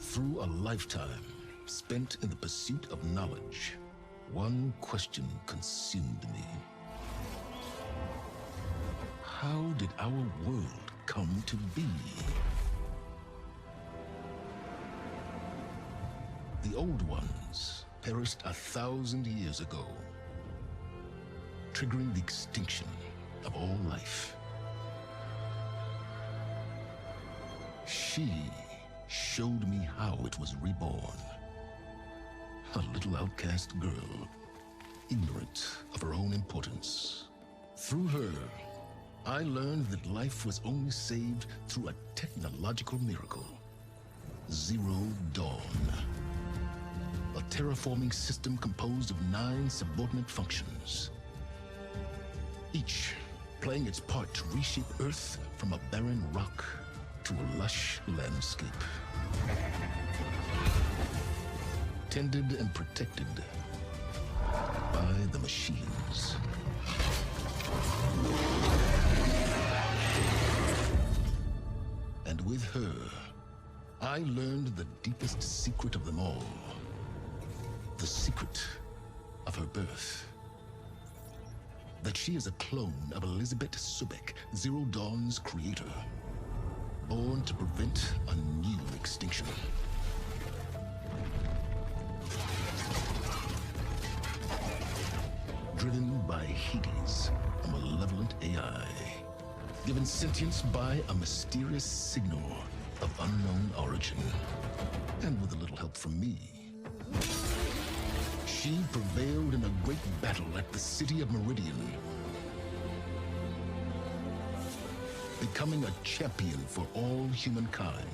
Through a lifetime spent in the pursuit of knowledge, one question consumed me. How did our world come to be? The old ones perished 1,000 years ago, triggering the extinction of all life. She showed me how it was reborn. A little outcast girl, ignorant of her own importance. Through her, I learned that life was only saved through a technological miracle. Zero Dawn. A terraforming system composed of 9 subordinate functions, each playing its part to reshape Earth from a barren rock to a lush landscape. Tended and protected by the machines. And with her, I learned the deepest secret of them all. The secret of her birth. That she is a clone of Elizabeth Subek, Zero Dawn's creator. Born to prevent a new extinction. Driven by Hades, a malevolent AI. Given sentience by a mysterious signal of unknown origin. And with a little help from me, she prevailed in a great battle at the city of Meridian, becoming a champion for all humankind.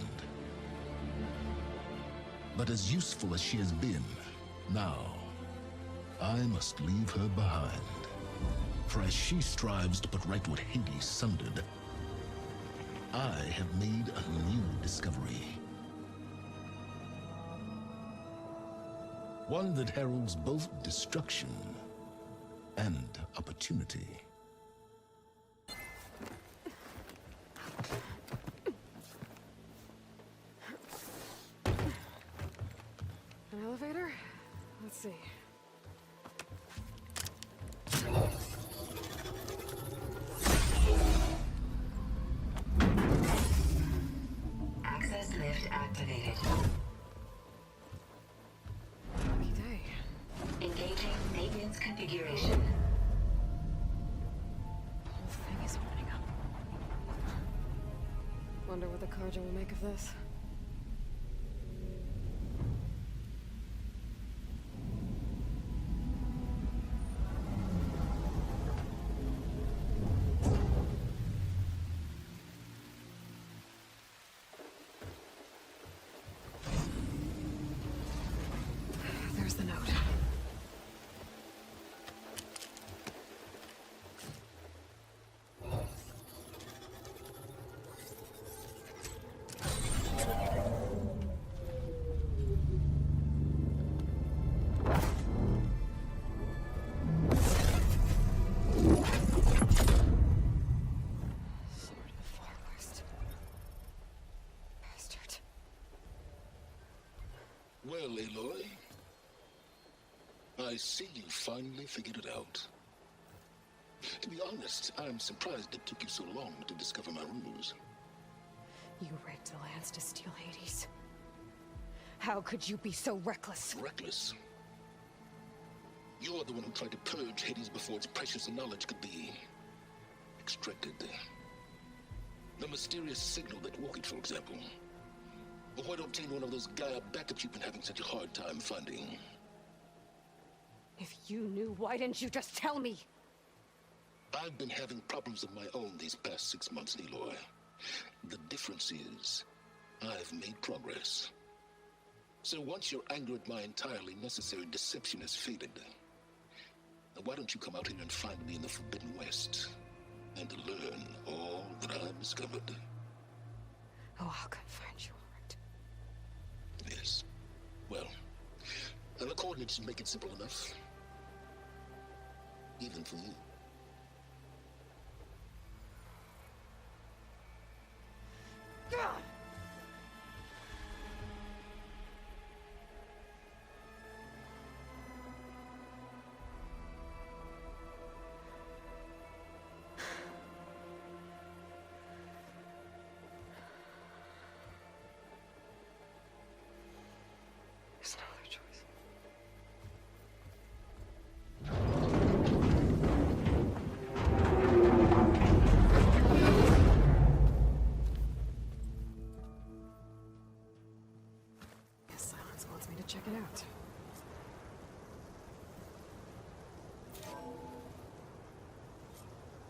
But as useful as she has been, now, I must leave her behind. For as she strives to put right what Hades sundered, I have made a new discovery. One that heralds both destruction and opportunity. An elevator? Let's see. Access lift activated. Lucky day. Engaging maintenance configuration. The whole thing is opening up. Wonder what the Carja will make of this. There's the note. Sword of the Far West. Bastard. Well, Aloy, I see you finally figured it out. To be honest, I'm surprised it took you so long to discover my ruse. You raped the lands to steal Hades. How could you be so reckless? Reckless? You're the one who tried to purge Hades before its precious knowledge could be extracted. The mysterious signal that woke it, for example. But why don't obtain one of those Gaia backups you've been having such a hard time finding? If you knew, why didn't you just tell me? I've been having problems of my own these past 6 months, Aloy. The difference is, I've made progress. So once your anger at my entirely necessary deception has faded, now why don't you come out here and find me in the Forbidden West, and learn all that I've discovered? Oh, I'll come find you, all right. Yes. Well, and the coordinates make it simple enough. Even for you.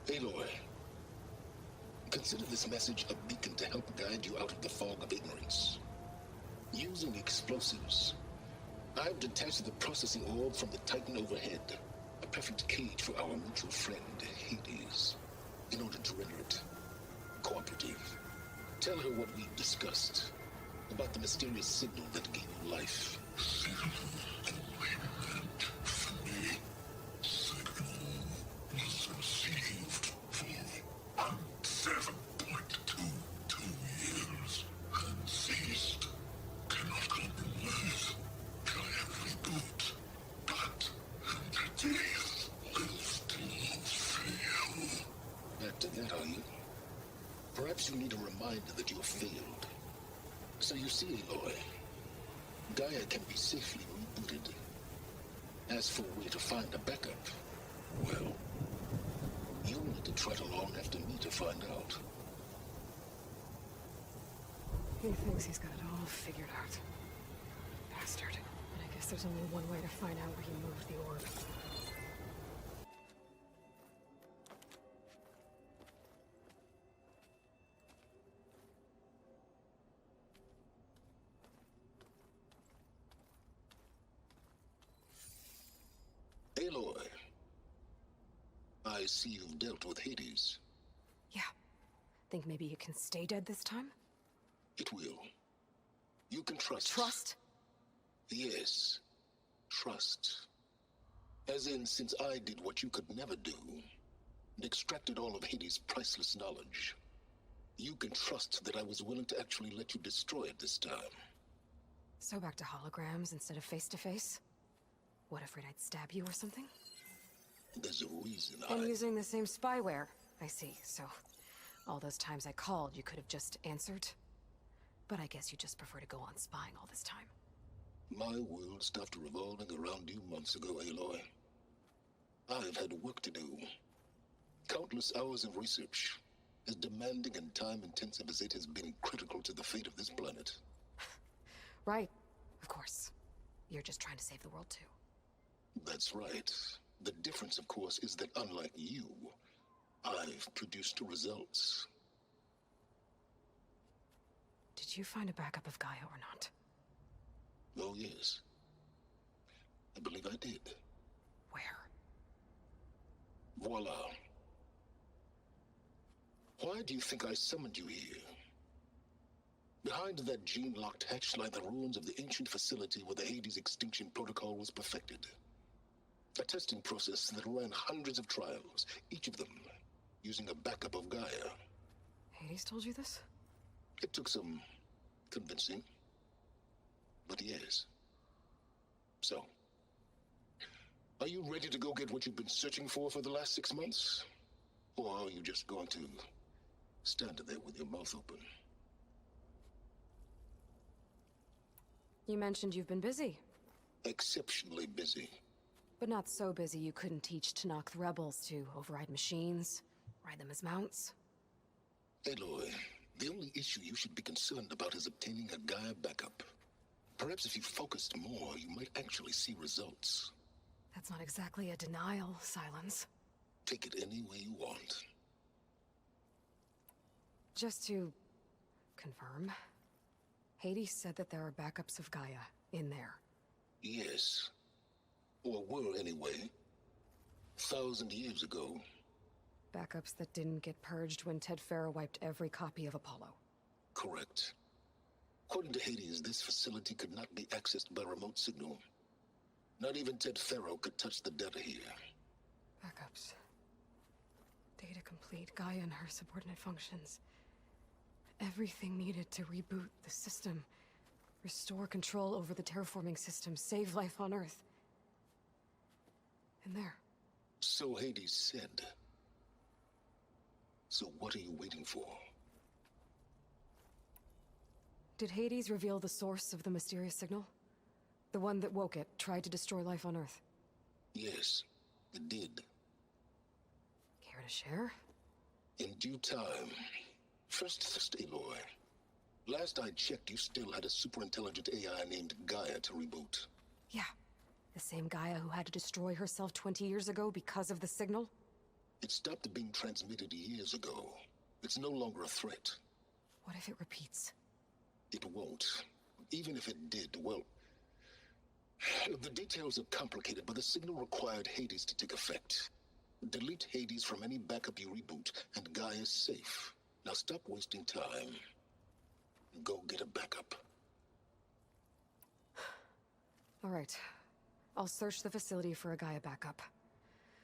Aloy, consider this message a beacon to help guide you out of the fog of ignorance. Using explosives, I've detached the processing orb from the Titan overhead, a perfect cage for our mutual friend, Hades, in order to render it cooperative. Tell her what we've discussed about the mysterious signal that gave you life. Signal only meant for me. Signal was received for 7.22 years and ceased. Cannot compromise. Giant reboot. But entities will still fail. Back to that, are you? Perhaps you need a reminder that you have failed. So you see, Aloy, Gaia can be safely rebooted. As for a way to find a backup, well, you'll need to trot along after me to find out. He thinks he's got it all figured out. Bastard. And I guess there's only one way to find out where he moved the orb. Aloy, I see you've dealt with Hades. Yeah. Think maybe you can stay dead this time? It will. You can trust. Trust? Yes. Trust. As in, since I did what you could never do, and extracted all of Hades' priceless knowledge, you can trust that I was willing to actually let you destroy it this time. So back to holograms instead of face-to-face? What, afraid I'd stab you or something? There's a reason And using the same spyware. I see, so all those times I called, you could have just answered? But I guess you just prefer to go on spying all this time. My world stopped revolving around you months ago, Aloy. I've had work to do. Countless hours of research, as demanding and time-intensive as it has been critical to the fate of this planet. Right, of course. You're just trying to save the world too. That's right. The difference, of course, is that unlike you, I've produced results. Did you find a backup of Gaia or not? Oh, yes. I believe I did. Where? Voila. Why do you think I summoned you here? Behind that gene-locked hatch lie the ruins of the ancient facility where the Hades extinction protocol was perfected. A testing process that ran hundreds of trials, each of them using a backup of Gaia. Hades told you this? It took some convincing, but yes. So, are you ready to go get what you've been searching for the last 6 months? Or are you just going to stand there with your mouth open? You mentioned you've been busy. Exceptionally busy. But not so busy you couldn't teach Tanakh the rebels to override machines, ride them as mounts. Aloy, the only issue you should be concerned about is obtaining a Gaia backup. Perhaps if you focused more, you might actually see results. That's not exactly a denial, SYLENS. Take it any way you want. Just to confirm, Hades said that there are backups of Gaia in there. Yes. Or were anyway. 1,000 years ago. Backups that didn't get purged when Ted Farrow wiped every copy of Apollo. Correct. According to Hades, this facility could not be accessed by remote signal. Not even Ted Farrow could touch the data here. Backups. Data complete, Gaia and her subordinate functions. Everything needed to reboot the system. Restore control over the terraforming system, save life on Earth. In there. So Hades said. So what are you waiting for? Did Hades reveal the source of the mysterious signal? The one that woke it, tried to destroy life on Earth? Yes, it did. Care to share? In due time. First, Aloy. Last I checked, you still had a super-intelligent AI named Gaia to reboot. Yeah. The same Gaia who had to destroy herself 20 years ago because of the signal? It stopped being transmitted years ago. It's no longer a threat. What if it repeats? It won't. Even if it did, well... The details are complicated, but the signal required Hades to take effect. Delete Hades from any backup you reboot, and Gaia's safe. Now stop wasting time. Go get a backup. All right. I'll search the facility for a Gaia backup.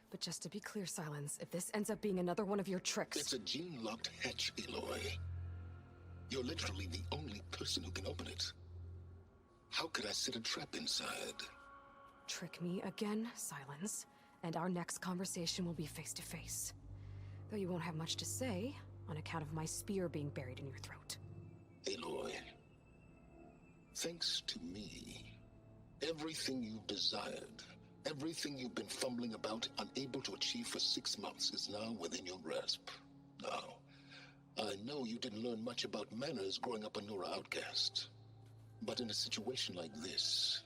But just to be clear, Sylens, if this ends up being another one of your tricks... It's a gene-locked hatch, Aloy. You're literally the only person who can open it. How could I set a trap inside? Trick me again, Sylens, and our next conversation will be face-to-face. Though you won't have much to say, on account of my spear being buried in your throat. Aloy, thanks to me, everything you've desired, everything you've been fumbling about, unable to achieve for 6 months, is now within your grasp. Now, I know you didn't learn much about manners growing up a Nora outcast. But in a situation like this,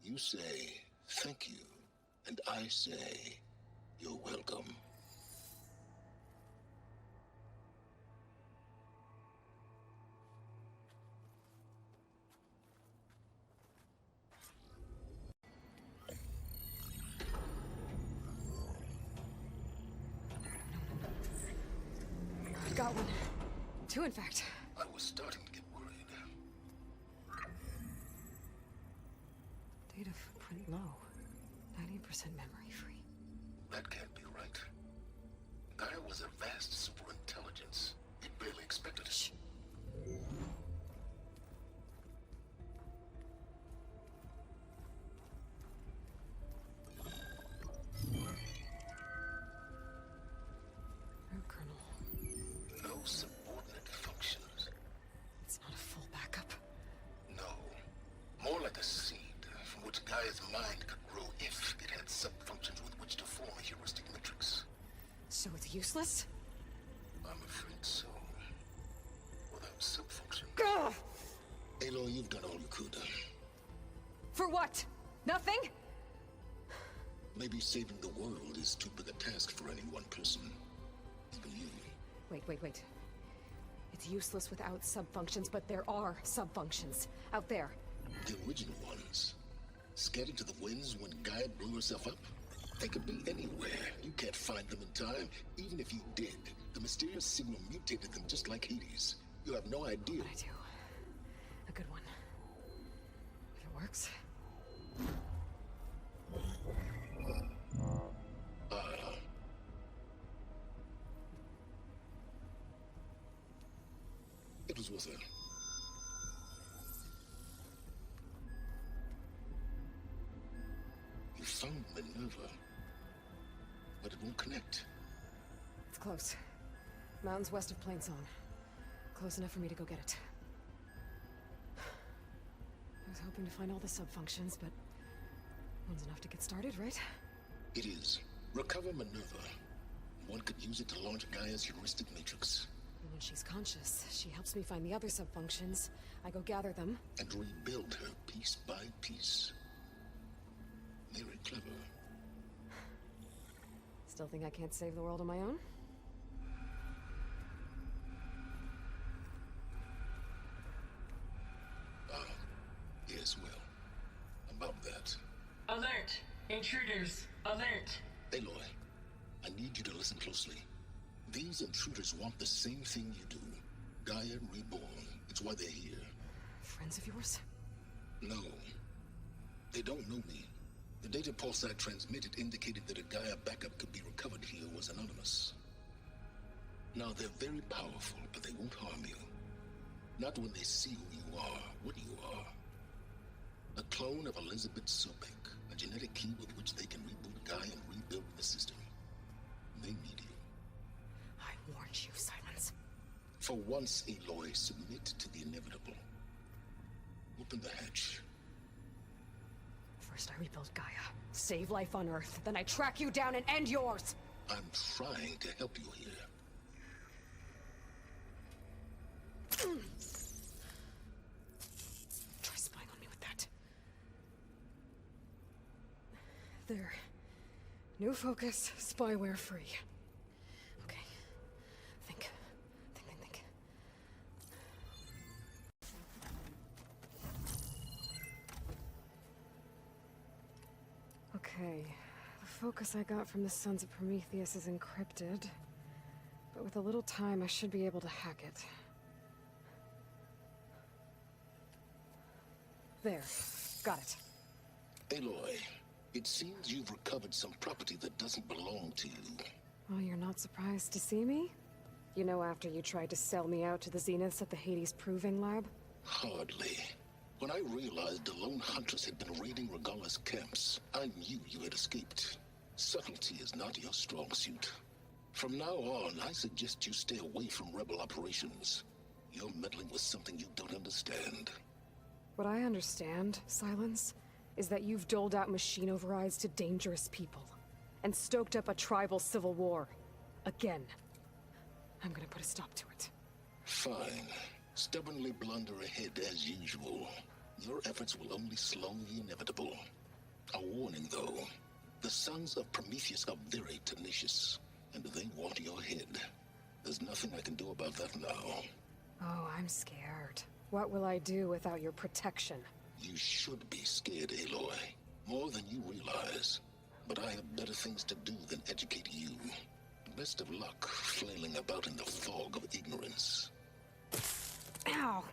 you say, thank you, and I say, you're welcome. I've got one. 2, in fact. I was starting to get worried. Data footprint low. 90% memory free. That can't be right. Gaia was a vast superintelligence. It barely expected it. Shh. Root kernel. No subordinate functions. It's not a full backup. No. More like a seed from which Gaia's mind could grow if it had sub-functions with which to form a heuristic matrix. So it's useless? I'm afraid so. Without sub-function. Gah! Aloy, you've done all you could. For what? Nothing? Maybe saving the world is too big a task for any one person. Even you. Wait. It's useless without sub-functions, but there are sub-functions out there. The original ones. Scattered to the winds when Gaia blew herself up? They could be anywhere. You can't find them in time. Even if you did, the mysterious signal mutated them just like Hades. You have no idea. But I do. A good one. If it works. It was worth it. You found Minerva, but it won't connect. It's close. Mountains west of Plainsong. Close enough for me to go get it. I was hoping to find all the sub-functions, but one's enough to get started, right? It is. Recover Minerva. One could use it to launch Gaia's heuristic matrix. And when she's conscious, she helps me find the other sub-functions. I go gather them. And rebuild her piece by piece. Very clever. Still think I can't save the world on my own? Yes, well, about that. Alert! Intruders! Alert! Aloy, I need you to listen closely. These intruders want the same thing you do. Gaia reborn. It's why they're here. Friends of yours? No. They don't know me. The data pulse I transmitted indicated that a Gaia backup could be recovered here was anonymous. Now, they're very powerful, but they won't harm you. Not when they see who you are, what you are. A clone of Elizabeth Sobek, a genetic key with which they can reboot Gaia and rebuild the system. They need you. I warned you, Sylens. For once, Aloy, submit to the inevitable. Open the hatch. First I rebuild Gaia, save life on Earth, then I track you down and end yours! I'm trying to help you here. Try spying on me with that. There. New focus, spyware free. Okay. The focus I got from the Sons of Prometheus is encrypted. But with a little time, I should be able to hack it. There. Got it. Aloy, it seems you've recovered some property that doesn't belong to you. Oh, you're not surprised to see me? You know, after you tried to sell me out to the Zeniths at the Hades Proving Lab? Hardly. When I realized the lone huntress had been raiding Regalla's camps, I knew you had escaped. Subtlety is not your strong suit. From now on, I suggest you stay away from rebel operations. You're meddling with something you don't understand. What I understand, Sylens, is that you've doled out machine overrides to dangerous people, and stoked up a tribal civil war. Again. I'm gonna put a stop to it. Fine. Stubbornly blunder ahead as usual. Your efforts will only slow the inevitable. A warning, though. The Sons of Prometheus are very tenacious, and they want your head. There's nothing I can do about that now. Oh, I'm scared. What will I do without your protection? You should be scared, Aloy. More than you realize. But I have better things to do than educate you. Best of luck flailing about in the fog of ignorance. Ow!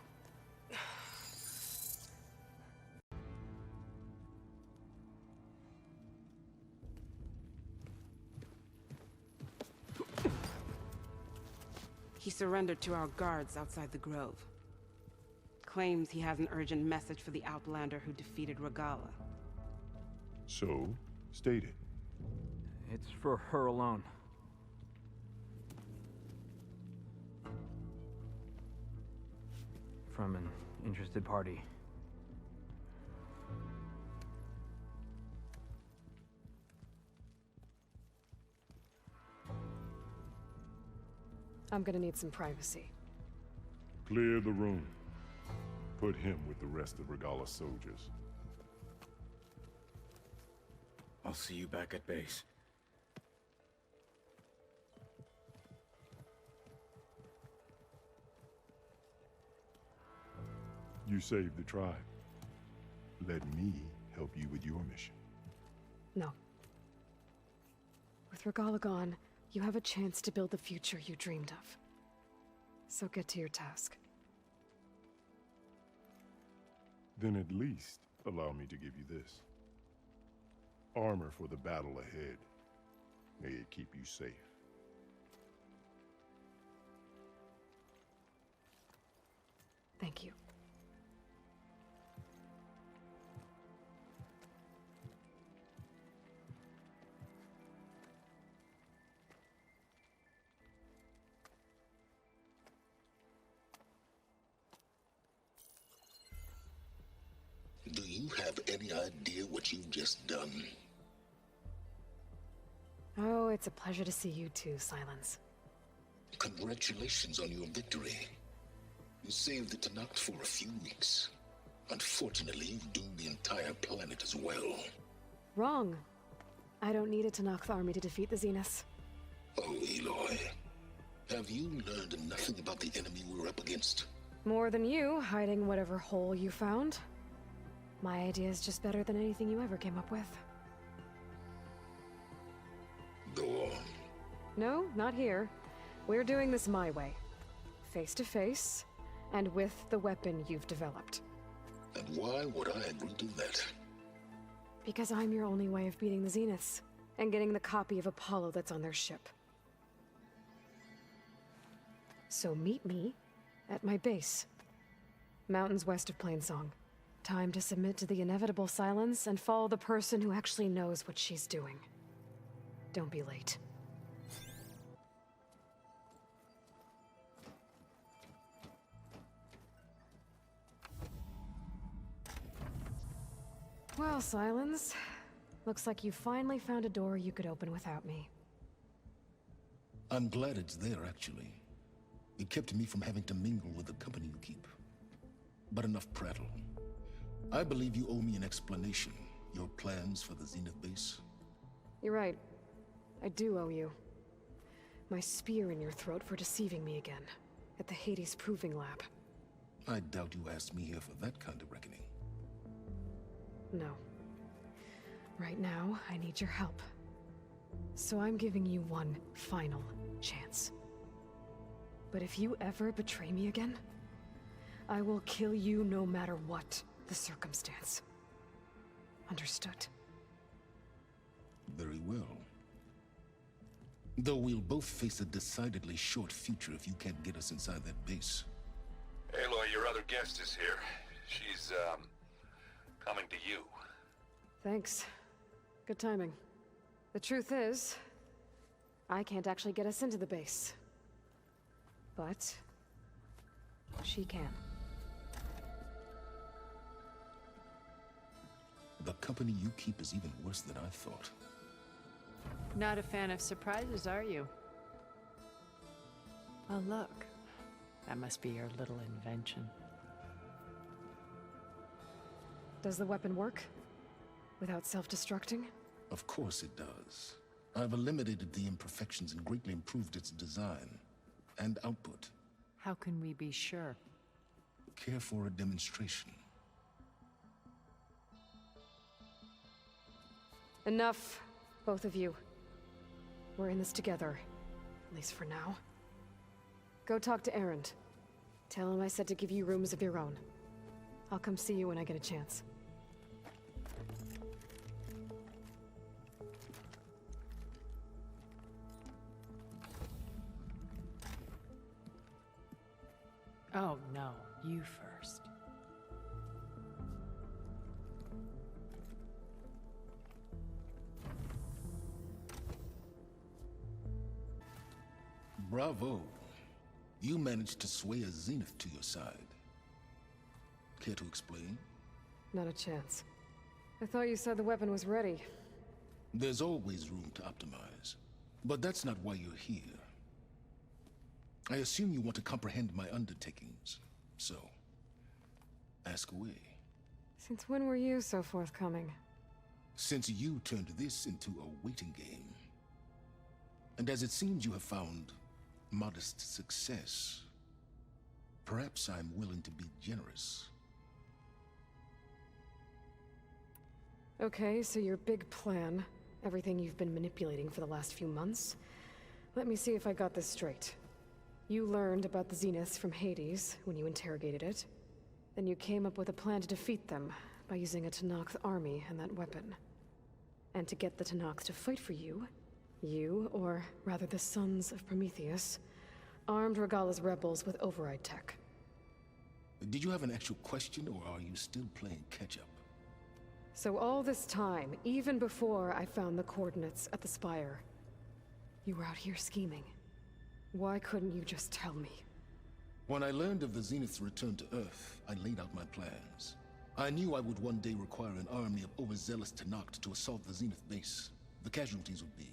He surrendered to our guards outside the grove. Claims he has an urgent message for the Outlander who defeated Regalla. So, state it. It's for her alone. From an interested party. I'm gonna need some privacy. Clear the room. Put him with the rest of Regalla's soldiers. I'll see you back at base. You saved the tribe. Let me help you with your mission. No. With Regalla gone, you have a chance to build the future you dreamed of. So get to your task. Then at least allow me to give you this. Armor for the battle ahead. May it keep you safe. Thank you. Do you have any idea what you've just done? Oh, it's a pleasure to see you too, Sylens. Congratulations on your victory. You saved the Tanakh for a few weeks. Unfortunately, you've doomed the entire planet as well. Wrong. I don't need a Tanakh army to defeat the Zeniths. Oh, Aloy. Have you learned nothing about the enemy we're up against? More than you, hiding whatever hole you found. My idea is just better than anything you ever came up with. Go on. No, not here. We're doing this my way. Face to face, and with the weapon you've developed. And why would I agree to that? Because I'm your only way of beating the Zeniths, and getting the copy of Apollo that's on their ship. So meet me at my base. Mountains west of Plainsong. Time to submit to the inevitable Sylens and follow the person who actually knows what she's doing. Don't be late. Well, Sylens, looks like you finally found a door you could open without me. I'm glad it's there, actually. It kept me from having to mingle with the company you keep. But enough prattle. I believe you owe me an explanation. Your plans for the Zenith base? You're right. I do owe you. My spear in your throat for deceiving me again. At the Hades Proving Lab. I doubt you asked me here for that kind of reckoning. No. Right now, I need your help. So I'm giving you one final chance. But if you ever betray me again, I will kill you no matter what the circumstance. Understood? Very well. Though we'll both face a decidedly short future if you can't get us inside that base. Aloy, your other guest is here. She's, coming to you. Thanks. Good timing. The truth is, I can't actually get us into the base. But she can. The company you keep is even worse than I thought. Not a fan of surprises, are you? Oh, look. That must be your little invention. Does the weapon work? Without self-destructing? Of course it does. I've eliminated the imperfections and greatly improved its design and output. How can we be sure? Care for a demonstration? Enough, both of you. We're in this together, at least for now. Go talk to Erend. Tell him I said to give you rooms of your own. I'll come see you when I get a chance. Oh, no. You first. Bravo. You managed to sway a zenith to your side. Care to explain? Not a chance. I thought you said the weapon was ready. There's always room to optimize. But that's not why you're here. I assume you want to comprehend my undertakings. So, ask away. Since when were you so forthcoming? Since you turned this into a waiting game. And as it seems you have found modest success, perhaps I'm willing to be generous. Okay, so your big plan, everything you've been manipulating for the last few months. Let me see if I got this straight. You learned about the Zeniths from Hades when you interrogated it. Then you came up with a plan to defeat them by using a Tenakth army and that weapon. And to get the Tenakth to fight for you, or rather the Sons of Prometheus, armed Regalla's rebels with override tech. Did you have an actual question, or are you still playing catch-up? So all this time, even before I found the coordinates at the Spire, you were out here scheming. Why couldn't you just tell me? When I learned of the Zenith's return to Earth, I laid out my plans. I knew I would one day require an army of overzealous Tenakth to assault the Zenith base. The casualties would be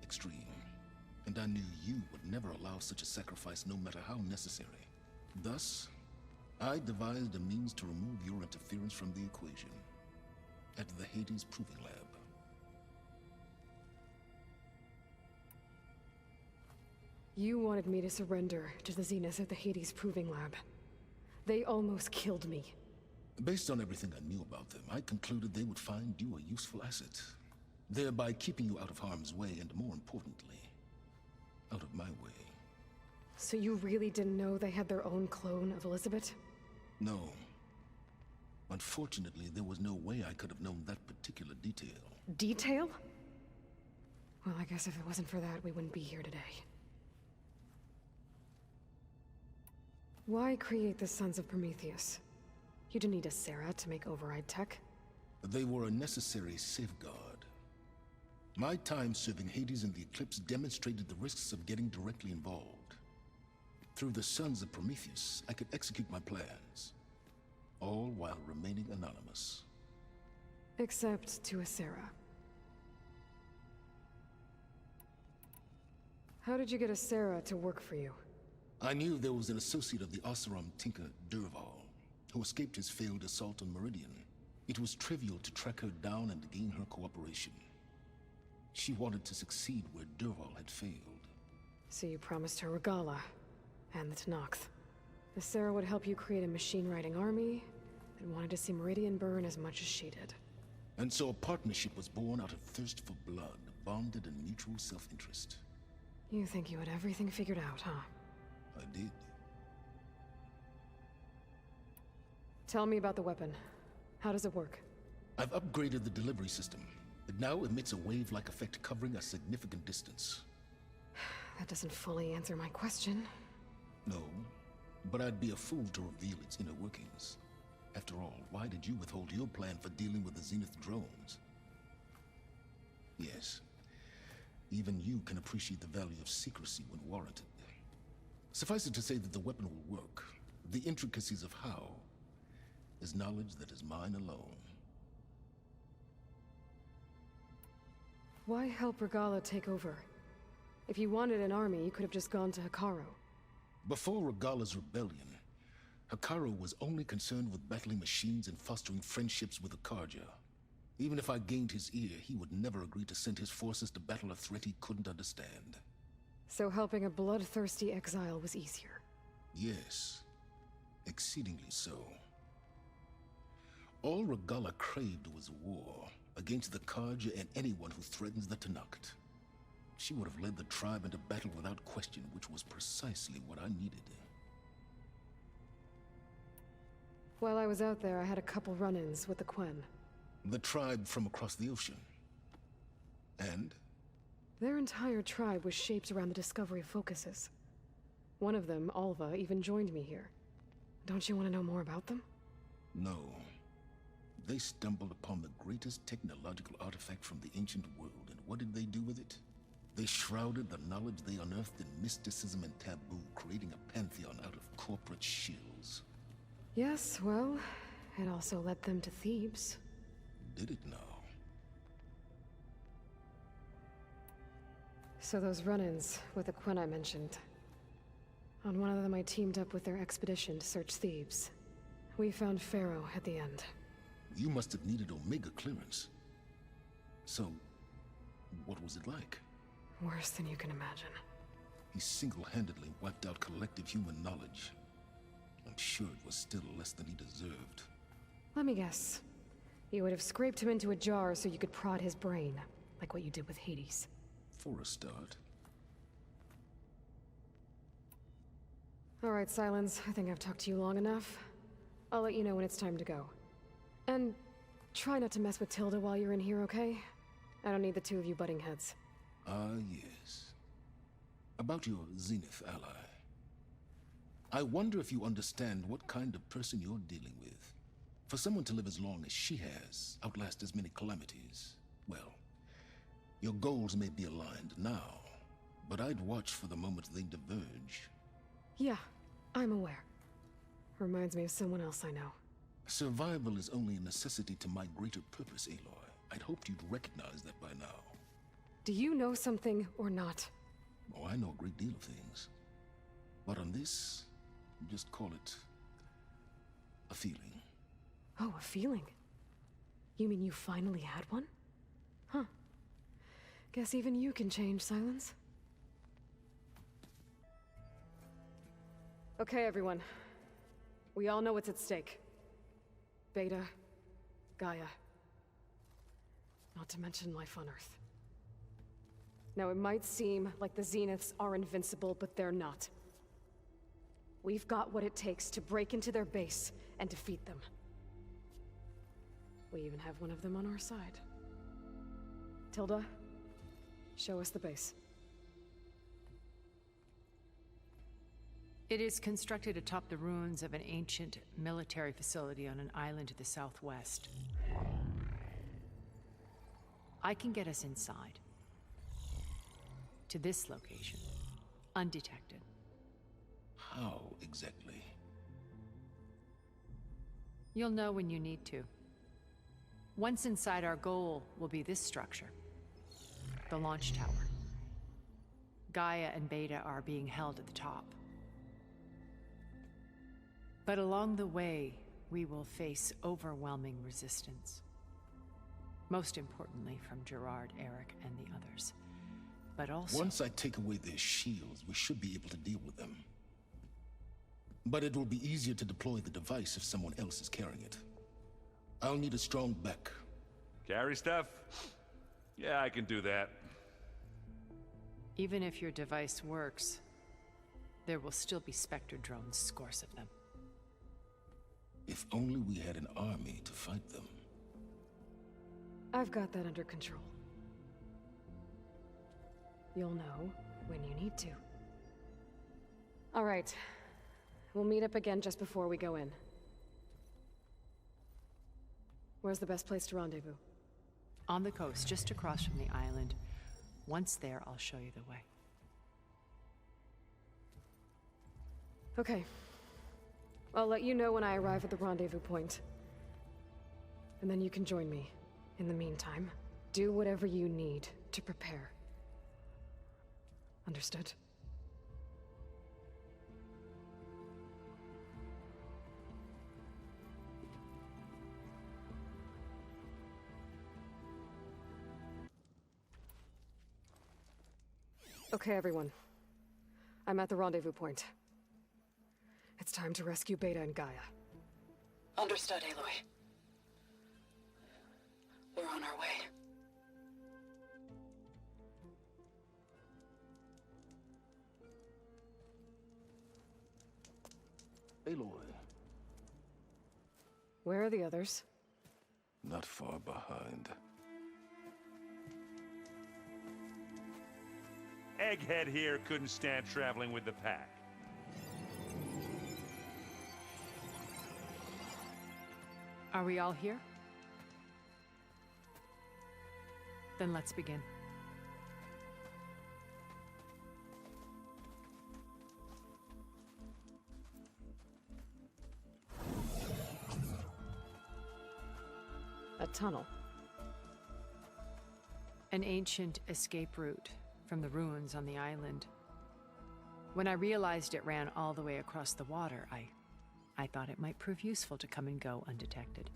extreme. And I knew you would never allow such a sacrifice, no matter how necessary. Thus, I devised a means to remove your interference from the equation. At the Hades Proving Lab. You wanted me to surrender to the Zeniths at the Hades Proving Lab. They almost killed me. Based on everything I knew about them, I concluded they would find you a useful asset, thereby keeping you out of harm's way and, more importantly, out of my way. So you really didn't know they had their own clone of Elizabeth? No. Unfortunately, there was no way I could have known that particular detail. Detail? Well, I guess if it wasn't for that, we wouldn't be here today. Why create the Sons of Prometheus? You didn't need a Sarah to make override tech. They were a necessary safeguard. My time serving Hades and the Eclipse demonstrated the risks of getting directly involved. Through the Sons of Prometheus, I could execute my plans, all while remaining anonymous. Except to a Sarah. How did you get a Sarah to work for you? I knew there was an associate of the Oseram tinker, Derval, who escaped his failed assault on Meridian. It was trivial to track her down and gain her cooperation. She wanted to succeed where Derval had failed. So you promised her Regalla, and the Tenakth. The Sarah would help you create a machine-riding army that wanted to see Meridian burn as much as she did. And so a partnership was born out of thirst for blood, bonded in mutual self-interest. You think you had everything figured out, huh? I did. Tell me about the weapon. How does it work? I've upgraded the delivery system. It now emits a wave-like effect covering a significant distance. That doesn't fully answer my question. No, but I'd be a fool to reveal its inner workings. After all, why did you withhold your plan for dealing with the Zenith drones? Yes, even you can appreciate the value of secrecy when warranted. Suffice it to say that the weapon will work. The intricacies of how is knowledge that is mine alone. Why help Regalla take over? If you wanted an army, you could have just gone to Hekarro. Before Regalla's rebellion, Hekarro was only concerned with battling machines and fostering friendships with the Karja. Even if I gained his ear, he would never agree to send his forces to battle a threat he couldn't understand. So helping a bloodthirsty exile was easier? Yes, exceedingly so. All Regalla craved was war, against the Karja and anyone who threatens the Tenakth. She would have led the tribe into battle without question, which was precisely what I needed. While I was out there, I had a couple run-ins with the Quen. The tribe from across the ocean. And? Their entire tribe was shaped around the discovery of focuses. One of them, Alva, even joined me here. Don't you want to know more about them? No. They stumbled upon the greatest technological artifact from the ancient world, and what did they do with it? They shrouded the knowledge they unearthed in mysticism and taboo, creating a pantheon out of corporate shills. Yes, well, it also led them to Thebes. Did it now? So those run-ins with the Quen I mentioned. On one of them I teamed up with their expedition to search Thebes. We found Pharaoh at the end. You must have needed Omega clearance. So, what was it like? Worse than you can imagine. He single-handedly wiped out collective human knowledge. I'm sure it was still less than he deserved. Let me guess. You would have scraped him into a jar so you could prod his brain, like what you did with Hades. For a start. All right, SYLENS, I think I've talked to you long enough. I'll let you know when it's time to go. And try not to mess with Tilda while you're in here, okay? I don't need the two of you butting heads. Ah, yes. About your Zenith ally. I wonder if you understand what kind of person you're dealing with. For someone to live as long as she has, outlast as many calamities, well, your goals may be aligned now, but I'd watch for the moment they diverge. Yeah, I'm aware. Reminds me of someone else I know. Survival is only a necessity to my greater purpose, Aloy. I'd hoped you'd recognize that by now. Do you know something or not? Oh, I know a great deal of things. But on this, just call it a feeling. Oh, a feeling? You mean you finally had one? Huh. Guess even you can change, SYLENS. Okay, everyone. We all know what's at stake. Beta, Gaia. Not to mention life on Earth. Now, it might seem like the Zeniths are invincible, but they're not. We've got what it takes to break into their base and defeat them. We even have one of them on our side. Tilda, show us the base. It is constructed atop the ruins of an ancient military facility on an island to the southwest. I can get us inside. To this location, undetected. How exactly? You'll know when you need to. Once inside, our goal will be this structure. The launch tower. Gaia and Beta are being held at the top. But along the way, we will face overwhelming resistance. Most importantly from Gerard, Eric, and the others. But also... Once I take away their shields, we should be able to deal with them. But it will be easier to deploy the device if someone else is carrying it. I'll need a strong back. Carry stuff? Yeah, I can do that. Even if your device works, there will still be Spectre drones, scores of them. If only we had an army to fight them. I've got that under control. You'll know when you need to. All right. We'll meet up again just before we go in. Where's the best place to rendezvous? On the coast, just across from the island. Once there, I'll show you the way. Okay. I'll let you know when I arrive at the rendezvous point. And then you can join me. In the meantime, do whatever you need to prepare. Understood? Okay, everyone. I'm at the rendezvous point. It's time to rescue Beta and Gaia. Understood, Aloy. We're on our way. Aloy, Where are the others? not far behind. Egghead here couldn't stand traveling with the pack. Are we all here? Then let's begin. A tunnel. An ancient escape route from the ruins on the island. When I realized it ran all the way across the water, I thought it might prove useful to come and go undetected.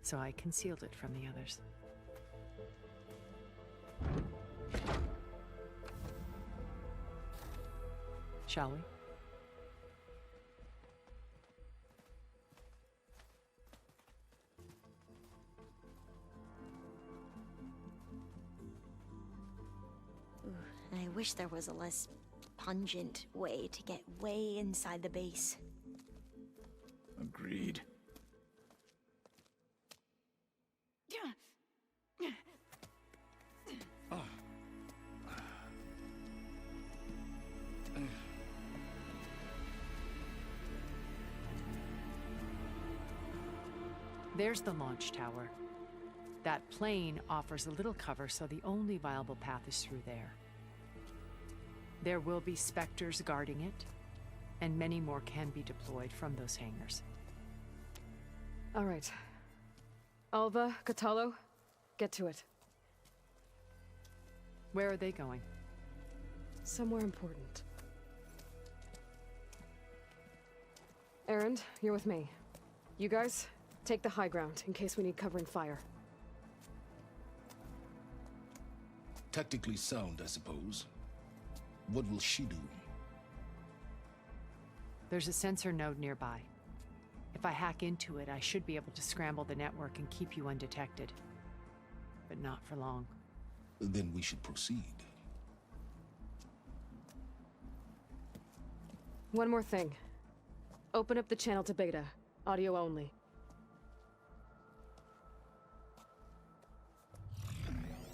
So I concealed it from the others. Shall we? I wish there was a less pungent way to get way inside the base. Agreed. There's the launch tower. That plane offers a little cover, so the only viable path is through there. There will be Spectres guarding it, and many more can be deployed from those hangars. All right. Alva, Catalo, get to it. Where are they going? Somewhere important. Erend, you're with me. You guys, take the high ground in case we need covering fire. Tactically sound, I suppose. What will she do? There's a sensor node nearby. If I hack into it, I should be able to scramble the network and keep you undetected. But not for long. Then we should proceed. One more thing. Open up the channel to Beta. Audio only.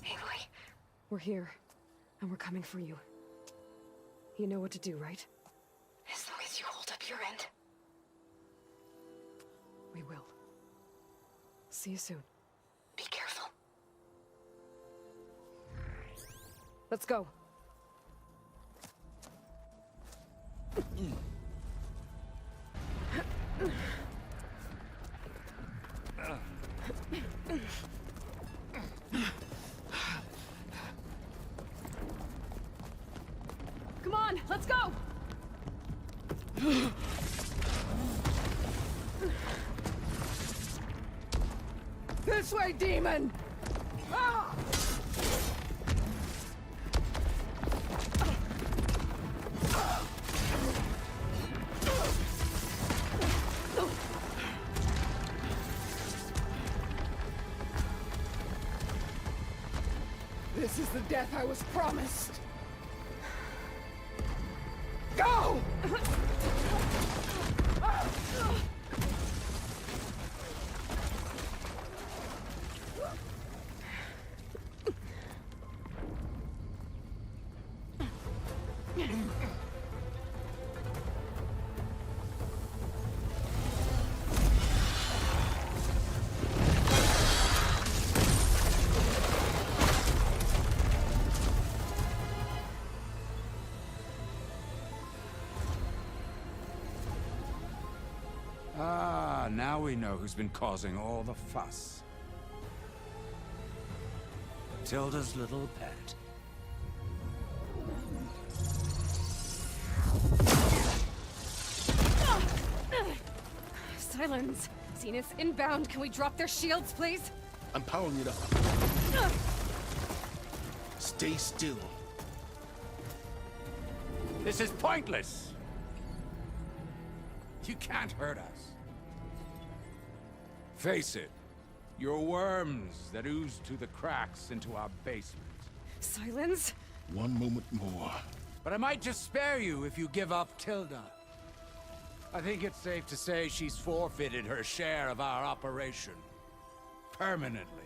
Aloy, we're here, and we're coming for you. You know what to do, right? As long as you hold up your end. We will. See you soon. Be careful. Let's go. Come on, let's go! This way, demon! Ah! is the death I was promised. Go! Now we know who's been causing all the fuss. Tilda's little pet. Silence! Zenith inbound. Can we drop their shields, please? I'm powering it up. Stay still. This is pointless! You can't hurt us. Face it, you're worms that ooze through the cracks into our basement. Silence? One moment more. But I might just spare you if you give up Tilda. I think it's safe to say she's forfeited her share of our operation. Permanently.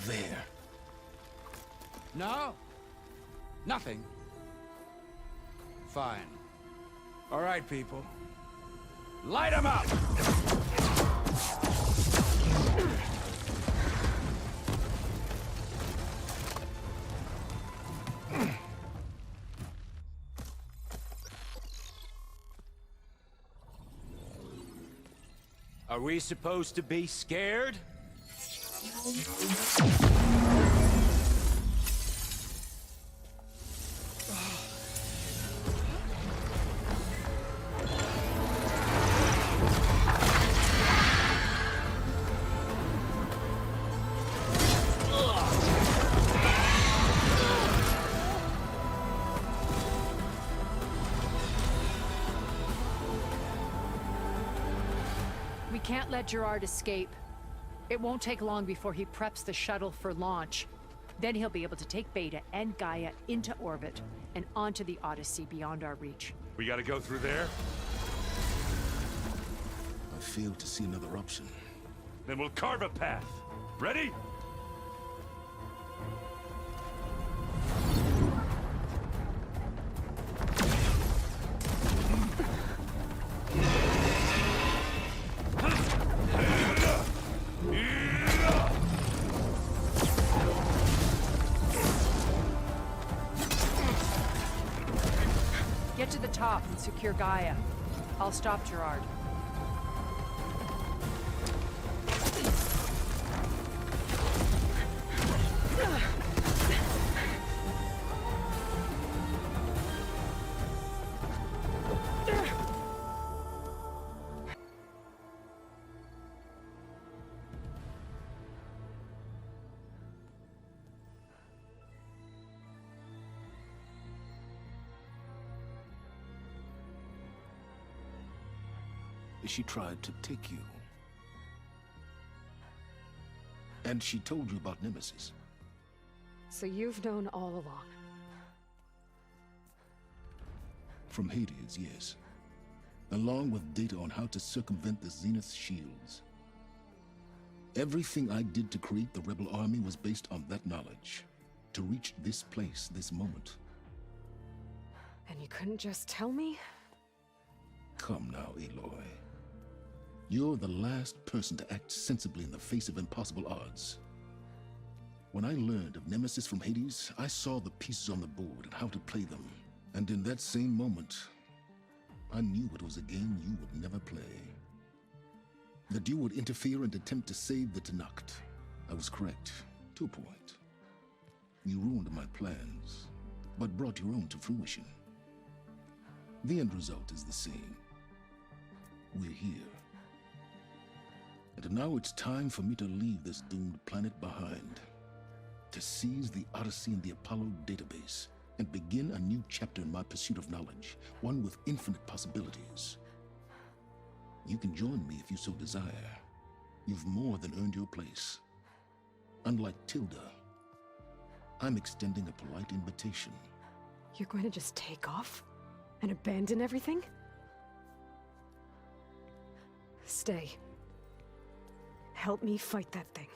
There. No? Nothing? Fine. All right, people. Light 'em up! Are we supposed to be scared? We can't let Gerard escape. It won't take long before he preps the shuttle for launch. Then he'll be able to take Beta and Gaia into orbit and onto the Odyssey beyond our reach. We gotta go through there? I fail to see another option. Then we'll carve a path. Ready? Get to the top and secure Gaia. I'll stop Gerard. She tried to take you. And she told you about Nemesis. So you've known all along. From Hades, yes. Along with data on how to circumvent the Zenith's shields. Everything I did to create the rebel army was based on that knowledge. To reach this place, this moment. And you couldn't just tell me? Come now, Aloy. You're the last person to act sensibly in the face of impossible odds. When I learned of Nemesis from Hades, I saw the pieces on the board and how to play them. And in that same moment, I knew it was a game you would never play. That you would interfere and attempt to save the Tenakth. I was correct, to a point. You ruined my plans, but brought your own to fruition. The end result is the same. We're here. And now it's time for me to leave this doomed planet behind. To seize the Odyssey and the Apollo database, and begin a new chapter in my pursuit of knowledge, one with infinite possibilities. You can join me if you so desire. You've more than earned your place. Unlike Tilda, I'm extending a polite invitation. You're going to just take off? And abandon everything? Stay. Help me fight that thing.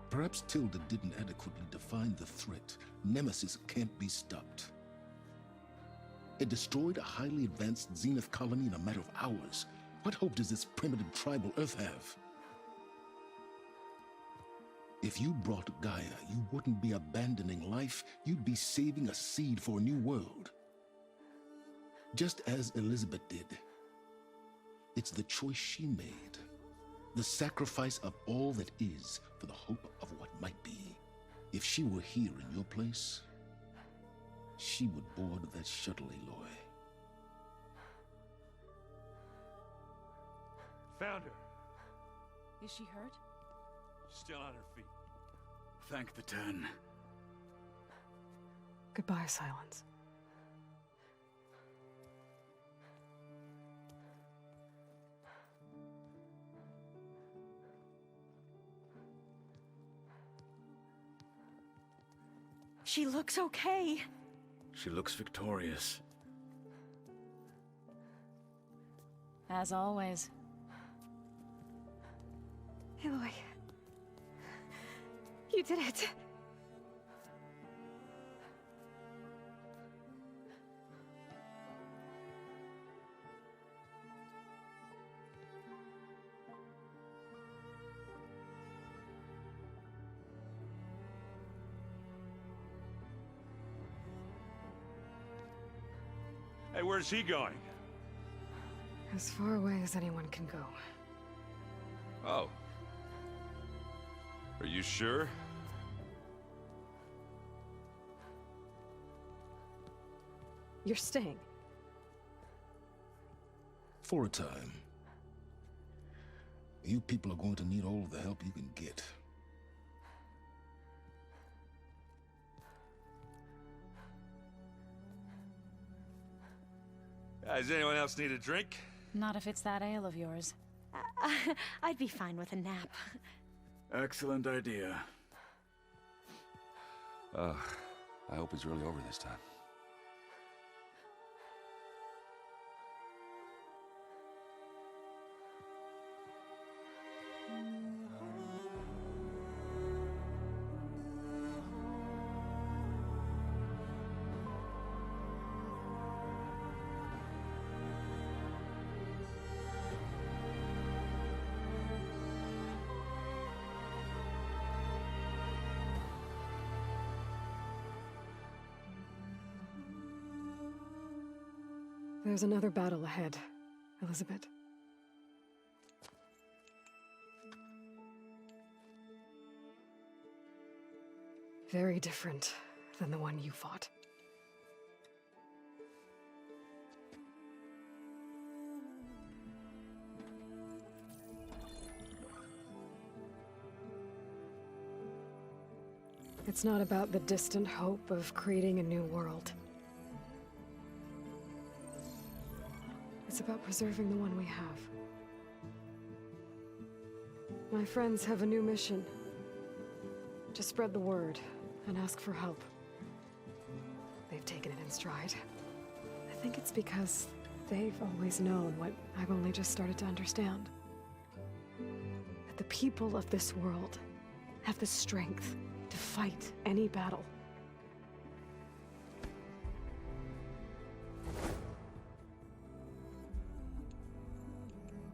Perhaps Tilda didn't adequately define the threat. Nemesis can't be stopped. It destroyed a highly advanced Zenith colony in a matter of hours. What hope does this primitive tribal Earth have? If you brought Gaia, you wouldn't be abandoning life, you'd be saving a seed for a new world. Just as Elizabeth did. It's the choice she made. The sacrifice of all that is for the hope of what might be. If she were here in your place, she would board that shuttle, Aloy. Found her. Is she hurt? Still on her feet. Thank the Ten. Goodbye, Sylens. She looks okay. She looks victorious. As always. Aloy. You did it. Hey, where's he going? As far away as anyone can go. Oh. Are you sure? You're staying. For a time. You people are going to need all of the help you can get. Does anyone else need a drink? Not if it's that ale of yours. I'd be fine with a nap. Excellent idea. I hope it's really over this time. There's another battle ahead, Elizabeth. Very different than the one you fought. It's not about the distant hope of creating a new world. It's about preserving the one we have. My friends have a new mission. To spread the word and ask for help. They've taken it in stride. I think it's because they've always known what I've only just started to understand. That the people of this world have the strength to fight any battle.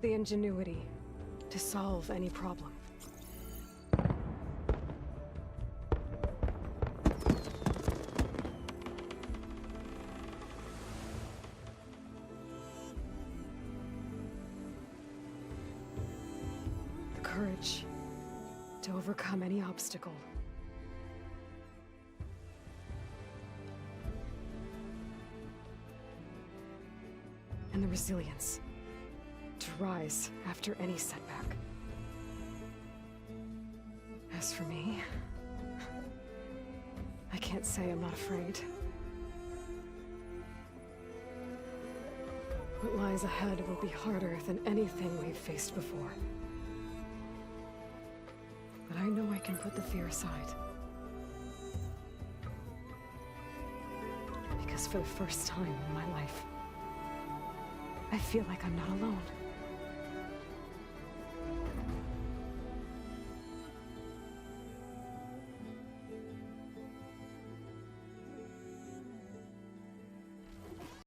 The ingenuity to solve any problem. The courage to overcome any obstacle. And the resilience to rise after any setback. As for me, I can't say I'm not afraid. What lies ahead will be harder than anything we've faced before. But I know I can put the fear aside. Because for the first time in my life, I feel like I'm not alone.